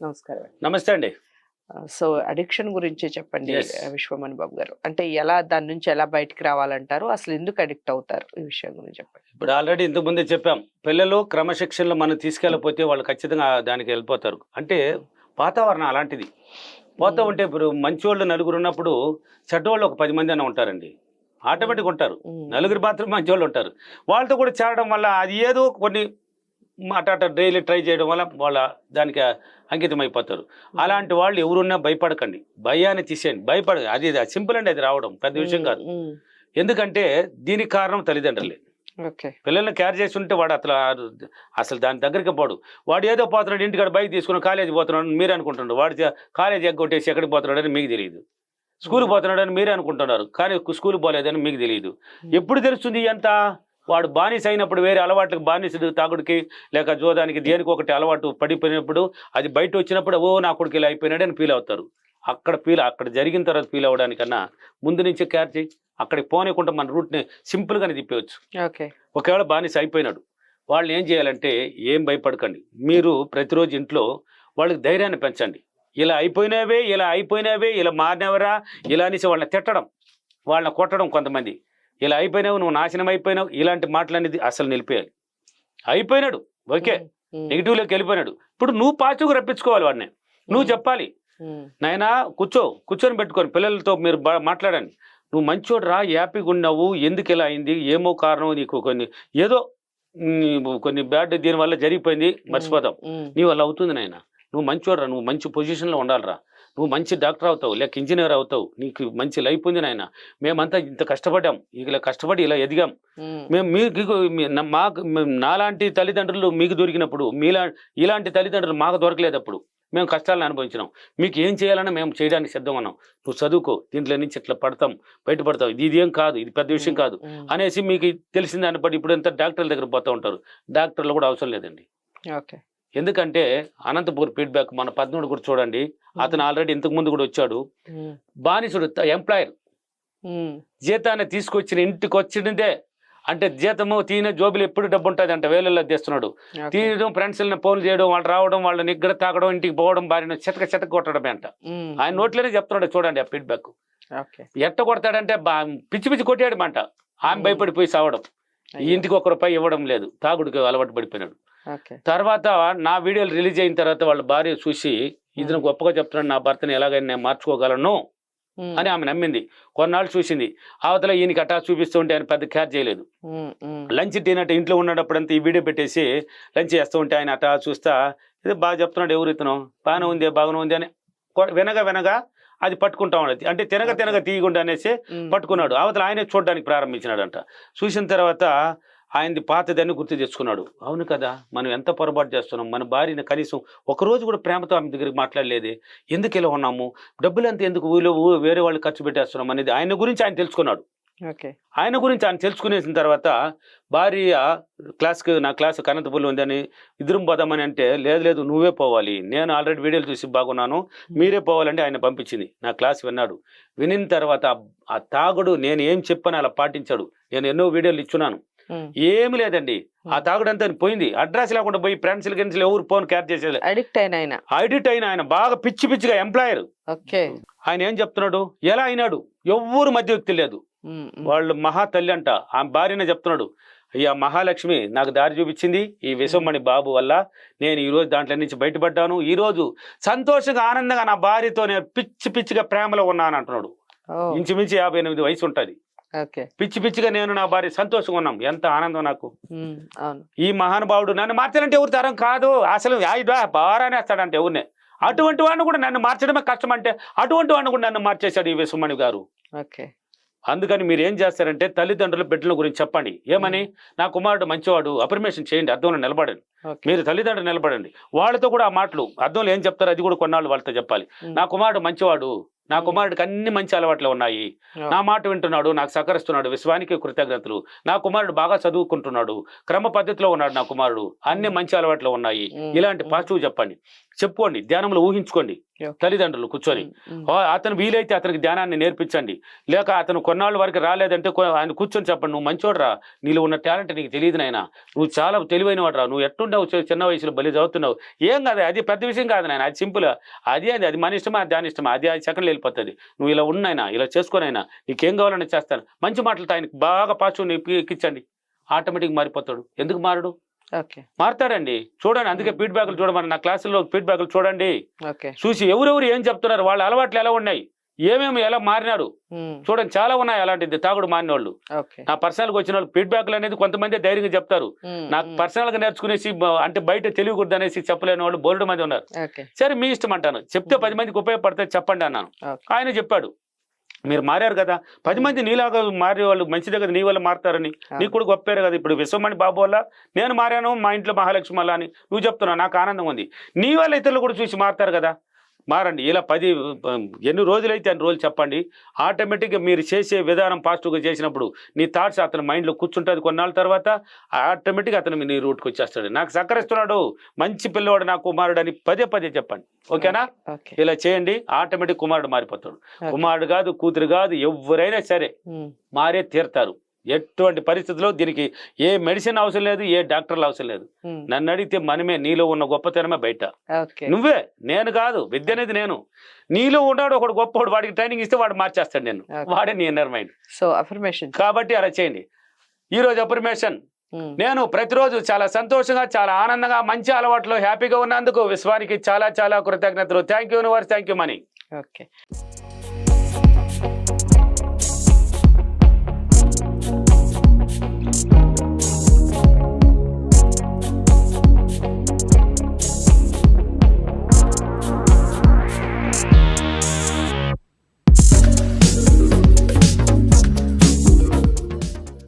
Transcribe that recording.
నమస్కారం. నమస్తే అండి. సో అడిక్షన్ గురించి చెప్పండి Yes. విశ్వమణి బాబు గారు. అంటే ఎలా దాని నుంచి ఎలా బయటికి రావాలంటారు? అసలు ఎందుకు అడిక్ట్ అవుతారు? ఈ విషయం గురించి చెప్పండి. ఇప్పుడు ఆల్రెడీ ఇంతకు ముందే చెప్పాం. పిల్లలు క్రమశిక్షణలో మనం తీసుకెళ్ళకపోతే వాళ్ళు ఖచ్చితంగా దానికి వెళ్ళిపోతారు. అంటే వాతావరణం అలాంటిది. పోతా ఉంటే ఇప్పుడు మంచోళ్ళు నలుగురు ఉన్నప్పుడు చెడ్డోళ్ళు ఒక 10 మంది అన్న ఉంటారండి. ఆటోమేటిక్గా ఉంటారు. నలుగురు మాత్రం మంచోళ్ళు ఉంటారు. వాళ్ళతో కూడా చేరడం వల్ల అది ఏదో కొన్ని అట డైలీ ట్రై చేయడం వల్ల వాళ్ళ దానికి అంకితం అయిపోతారు. అలాంటి వాళ్ళు ఎవరున్నా భయపడకండి. భయాన్ని తీసేయండి. అది సింపుల్ అండి, అది రావడం పెద్ద విషయం కాదు. ఎందుకంటే దీనికి కారణం తల్లిదండ్రులే. ఓకే. పిల్లల్ని కేర్ చేసి ఉంటే వాడు అసలు దాని దగ్గరికి పోడు. వాడు ఏదో పోతున్నాడు, ఇంటికాడ బైక్ తీసుకుని కాలేజీ పోతున్నాడు మీరు అనుకుంటున్నారు. వాడు కాలేజీ ఎగ్గొట్టేసి ఎక్కడికి పోతున్నాడని మీకు తెలియదు. స్కూల్కి పోతున్నాడని మీరే అనుకుంటున్నారు, కానీ స్కూల్కి పోలేదని మీకు తెలియదు. ఎప్పుడు తెలుస్తుంది ఎంత? వాడు బానిస అయినప్పుడు, వేరే అలవాట్లకు బానిసడు, తాగుడికి లేక జోదానికి దేనికి ఒకటి అలవాటు పడిపోయినప్పుడు, అది బయట వచ్చినప్పుడు ఓ నా కొడుకు ఇలా అయిపోయినాడు అని ఫీల్ అవుతారు. అక్కడ జరిగిన తర్వాత ఫీల్ అవ్వడానికన్నా ముందు నుంచే కేర్ చేయి. అక్కడికి పోనీకుండా మన రూట్ని సింపుల్గానే తిప్పేయచ్చు. ఓకే. ఒకవేళ బానిస అయిపోయినాడు, వాళ్ళు ఏం చేయాలంటే ఏం భయపడకండి. మీరు ప్రతిరోజు ఇంట్లో వాళ్ళకి ధైర్యాన్ని పెంచండి. ఇలా అయిపోయినవే ఇలా మారినవరా ఇలా అనేసి వాళ్ళని తిట్టడం, వాళ్ళని కొట్టడం. కొంతమంది ఇలా అయిపోయినావు, నువ్వు నాశనం అయిపోయినావు, ఇలాంటి మాటలు అనేది అసలు నిలిపేయాలి. అయిపోయినాడు ఓకే, నెగిటివ్లోకి వెళ్ళిపోయినాడు. ఇప్పుడు నువ్వు పాజిటివ్గా రప్పించుకోవాలి వాడిని. నువ్వు చెప్పాలి, నాయనా కూర్చొని పెట్టుకొని పిల్లలతో మీరు మాట్లాడండి. నువ్వు మంచోడు రా, హ్యాపీగా ఉన్నావు, ఎందుకు ఇలా అయింది, ఏమో కారణం నీకు కొన్ని బ్యాడ్ దీనివల్ల జరిగిపోయింది, మర్చిపోతావు. నీ వల్ల అవుతుంది నాయన, నువ్వు మంచోడురా, నువ్వు మంచి పొజిషన్లో ఉండాలిరా, నువ్వు మంచి డాక్టర్ అవుతావు, లేక ఇంజనీర్ అవుతావు, నీకు మంచి లైఫ్ ఉంది నాయన, మేమంతా ఇంత కష్టపడ్డాం, ఇలా కష్టపడి ఇలా ఎదిగాం, మేము మీకు నాలాంటి తల్లిదండ్రులు మీకు దొరికినప్పుడు ఇలాంటి తల్లిదండ్రులు మాకు దొరకలేదు. అప్పుడు మేము కష్టాలను అనుభవించినాం, మీకు ఏం చేయాలన్నా మేము చేయడానికి సిద్ధం ఉన్నాం, నువ్వు చదువుకో, దీంట్లో నుంచి ఇట్లా బయటపడతావు, ఇది ఏం కాదు, ఇది పెద్ద విషయం కాదు అనేసి మీకు తెలిసిన దాన్ని బట్టి ఇప్పుడు ఎంత డాక్టర్ల దగ్గర పోతూ ఉంటారు. డాక్టర్లు కూడా అవసరం లేదండి. ఓకే. ఎందుకంటే అనంతపూర్ ఫీడ్బ్యాక్ మన 13 కూడా చూడండి, అతను ఆల్రెడీ ఇంతకు ముందు కూడా వచ్చాడు. బానిసుడు ఎంప్లాయర్ జీతాన్ని తీసుకొచ్చిన ఇంటికి వచ్చినదే అంటే జీతము తీన జోబులు ఎప్పుడు డబ్బు ఉంటుంది అంటే వేలల్లో తెస్తున్నాడు. తీయడం, ఫ్రెండ్స్ని ఫోన్లు చేయడం, వాళ్ళు రావడం, వాళ్ళని నిగ్గర తాగడం, ఇంటికి పోవడం, భార్యను చెతక కొట్టడమే అంట. ఆయన నోట్లోనే చెప్తున్నాడు చూడండి ఆ ఫీడ్బ్యాక్. ఎట్ట కొడతాడంటే పిచ్చి కొట్టాడు మాట. ఆమె భయపడిపోయి సావడం, ఇంటికి ₹1 ఇవ్వడం లేదు, తాగుడికి అలవాటు పడిపోయినాడు. తర్వాత నా వీడియోలు రిలీజ్ అయిన తర్వాత వాళ్ళ భార్య చూసి ఇతను గొప్పగా చెప్తున్నాడు, నా భర్తని ఎలాగైనా నేను మార్చుకోగలను అని ఆమె నమ్మింది. కొన్నాళ్ళు చూసింది. అవతల ఈయనకి అటా చూపిస్తుంటే ఆయన పెద్ద కేర్ చేయలేదు. లంచ్ తినట్టు ఇంట్లో ఉన్నప్పుడంతా ఈ వీడియో పెట్టేసి లంచ్ చేస్తూ ఉంటే ఆయన అటా చూస్తా, ఇది బాగా చెప్తున్నాడు, ఎవరు ఇతను బాగానే ఉంది అని వినగా అది పట్టుకుంటా ఉన్నది. అంటే తినగ తీయకుండా అనేసి పట్టుకున్నాడు. అవతల ఆయనే చూడడానికి ప్రారంభించినాడంట. చూసిన తర్వాత ఆయనది పాతదాన్ని గుర్తు తెచ్చుకున్నాడు. అవును కదా, మనం ఎంత పొరపాటు చేస్తున్నాం, మన భార్యని కనీసం ఒకరోజు కూడా ప్రేమతో ఆమె దగ్గరికి మాట్లాడలేదే, ఎందుకు ఇలా ఉన్నాము, డబ్బులు అంతా ఎందుకు వేరే వాళ్ళు ఖర్చు పెట్టేస్తున్నాం అనేది ఆయన గురించి ఆయన తెలుసుకున్నాడు. ఆయన గురించి ఆయన తెలుసుకునేసిన తర్వాత భార్య నా క్లాస్ అనంతపూర్లో ఉందని ఇద్దరం పోదామని అంటే, లేదు నువ్వే పోవాలి, నేను ఆల్రెడీ వీడియోలు చూసి బాగున్నాను, మీరే పోవాలంటే ఆయన పంపించింది. నా క్లాస్ విన్నాడు. వినిన తర్వాత ఆ తాగుడు నేను ఏం చెప్పాను అలా పాటించాడు. నేను ఎన్నో వీడియోలు ఇచ్చున్నాను, ఏమి లేదండి, ఆ తాగుడంతా పోయింది. అడ్రస్ లేకుండా పోయి ఫ్రెండ్స్ ఎవరు ఫోన్ క్యార్ చేసేది. అడిక్ట్ అయిన ఆయన బాగా పిచ్చిగా ఎంప్లాయర్. ఆయన ఏం చెప్తున్నాడు, ఎలా అయినాడు, ఎవ్వరు మధ్య వ్యక్తి లేదు, వాళ్ళు మహా తల్లి అంట. ఆ భార్యనే చెప్తున్నాడు, అయ్యా మహాలక్ష్మి నాకు దారి చూపించింది, ఈ విశ్వమణి బాబు వల్ల నేను ఈరోజు దాంట్లో నుంచి బయటపడ్డాను, ఈరోజు సంతోషంగా ఆనందంగా నా భార్యతో నేను పిచ్చిగా ప్రేమలో ఉన్నాను అంటున్నాడు. ఇంచుమించు 58 వయసు ఉంటుంది. పిచ్చిగా నేను నా భార్య సంతోషంగా ఉన్నాం, ఎంత ఆనందం నాకు. ఈ మహానుభావుడు నన్ను మార్చాలంటే ఎవరు తరం కాదు, అసలు బారానే వేస్తాడంటే ఎవరినే. అటువంటి వాడిని కూడా నన్ను మార్చడమే కష్టం అంటే అటువంటి వాడిని కూడా నన్ను మార్చేశాడు ఈ విశ్వమణి గారు. అందుకని మీరు ఏం చేస్తారంటే తల్లిదండ్రుల బిడ్డల గురించి చెప్పండి. ఏమని, నా కుమారుడు మంచివాడు, అప్రిమేషన్ చేయండి, అర్థంలో నిలబడండి. మీరు తల్లిదండ్రులు నిలబడండి. వాళ్ళతో కూడా ఆ మాటలు అర్థంలో ఏం చెప్తారు అది కూడా కొన్నాళ్ళు వాళ్ళతో చెప్పాలి. నా కుమారుడు మంచివాడు, నా కుమారుడికి అన్ని మంచి అలవాట్లు ఉన్నాయి, నా మాట వింటున్నాడు, నాకు సహకరిస్తున్నాడు, విశ్వానికి కృతజ్ఞతలు, నా కుమారుడు బాగా చదువుకుంటున్నాడు, క్రమ పద్ధతిలో ఉన్నాడు, నా కుమారుడు అన్ని మంచి అలవాట్లు ఉన్నాయి, ఇలాంటి పాజిటివ్ చెప్పండి, చెప్పుకోండి, ధ్యానంలో ఊహించుకోండి, తల్లిదండ్రులు కూర్చొని అతను వీలైతే అతనికి ధ్యానాన్ని నేర్పించండి. లేక అతను కొన్నాళ్ళ వరకు రాలేదంటే ఆయన కూర్చొని చెప్పండి, నువ్వు మంచోడరా, నీలో ఉన్న టాలెంట్ నీకు తెలియదు నాయన, నువ్వు చాలా తెలివైన వాడురా, నువ్వు ఎట్టుండవు చిన్న వయసులో బలి చదువుతున్నావు, ఏం కాదు, అది పెద్ద విషయం కాదు నాయన, అది సింపుల్, అది మన ఇష్టమా, దాని ఇష్టమా, అది సెకండ్లో వెళ్ళిపోతుంది, నువ్వు ఇలా ఉన్నాయినా, ఇలా చేసుకోనైనా, నీకేం కావాలని చేస్తాను, మంచి మాటలతో ఆయనకి బాగా పాజిటివ్ ఎక్కించండి, ఆటోమేటిక్ మారిపోతాడు. ఎందుకు మారడు? మారుతాడండి. చూడండి, అందుకే ఫీడ్బ్యాక్లు చూడమని, నా క్లాసుల్లో ఫీడ్బ్యాక్లు చూడండి, చూసి ఎవరెవరు ఏం చెప్తున్నారు, వాళ్ళ అలవాట్లు ఎలా ఉన్నాయి, ఏమేమి ఎలా మారినారు చూడండి, చాలా ఉన్నాయి అలాంటిది, తాగుడు మారిన వాళ్ళు. నా పర్సనల్గా వచ్చిన వాళ్ళు ఫీడ్బ్యాక్లు అనేది కొంతమంది ధైర్యంగా చెప్తారు, నాకు పర్సనల్ గా నేర్చుకునేసి అంటే బయట తెలియకూడదు అనేసి చెప్పలేని వాళ్ళు బోల్డ్ మంది ఉన్నారు. సరే మీ ఇష్టం అంటాను, చెప్తే 10 మందికి ఉపయోగపడితే చెప్పండి అన్నాను. ఆయన చెప్పాడు, మీరు మారారు కదా, 10 మంది నీలాగా మారే వాళ్ళు మంచిదే కదా, నీ వల్ల మారుతారని, నీకు కూడా గొప్పారు కదా, ఇప్పుడు విశ్వమణి బాబు వల్ల నేను మారాను, మా ఇంట్లో మహాలక్ష్మి వల్ల అని నువ్వు చెప్తున్నావు, నాకు ఆనందం ఉంది, నీ వల్ల ఇతరులు కూడా చూసి మారుతారు కదా, మారండి. ఇలా 10 ఎన్ని రోజులైతే అన్ని రోజులు చెప్పండి, ఆటోమేటిక్గా మీరు చేసే విధానం పాజిటివ్గా చేసినప్పుడు నీ థాట్స్ అతని మైండ్లో కూర్చుంటుంది, కొన్నాళ్ళ తర్వాత ఆటోమేటిక్గా అతను నీ రూట్కి వచ్చేస్తాడు, నాకు సహకరిస్తున్నాడు, మంచి పిల్లవాడు నా కుమారుడు అని పదే చెప్పండి. ఓకేనా? ఇలా చేయండి, ఆటోమేటిక్ కుమారుడు మారిపోతాడు. కుమారుడు కాదు, కూతురు కాదు, ఎవరైనా సరే మారే తీరుతారు. ఎటువంటి పరిస్థితుల్లో దీనికి ఏ మెడిసిన్ అవసరం లేదు, ఏ డాక్టర్లు అవసరం లేదు. నన్ను అడిగితే మనమే, నీలో ఉన్న గొప్పతనమే బయట, నువ్వే, నేను కాదు, విద్య అనేది నేను, నీలో ఉన్నాడు ఒకడు గొప్పవాడు, వాడికి ట్రైనింగ్ ఇస్తే వాడు మార్చేస్తాడు, నేను వాడే నీ ఇన్నర్ మైండ్. సో అఫర్మేషన్ కాబట్టి అలా చేయండి. ఈ రోజు అఫర్మేషన్, నేను ప్రతిరోజు చాలా సంతోషంగా, చాలా ఆనందంగా, మంచి అలవాట్లో హ్యాపీగా ఉన్నందుకు విశ్వానికి చాలా చాలా కృతజ్ఞతలు. Thank you universe, thank you money.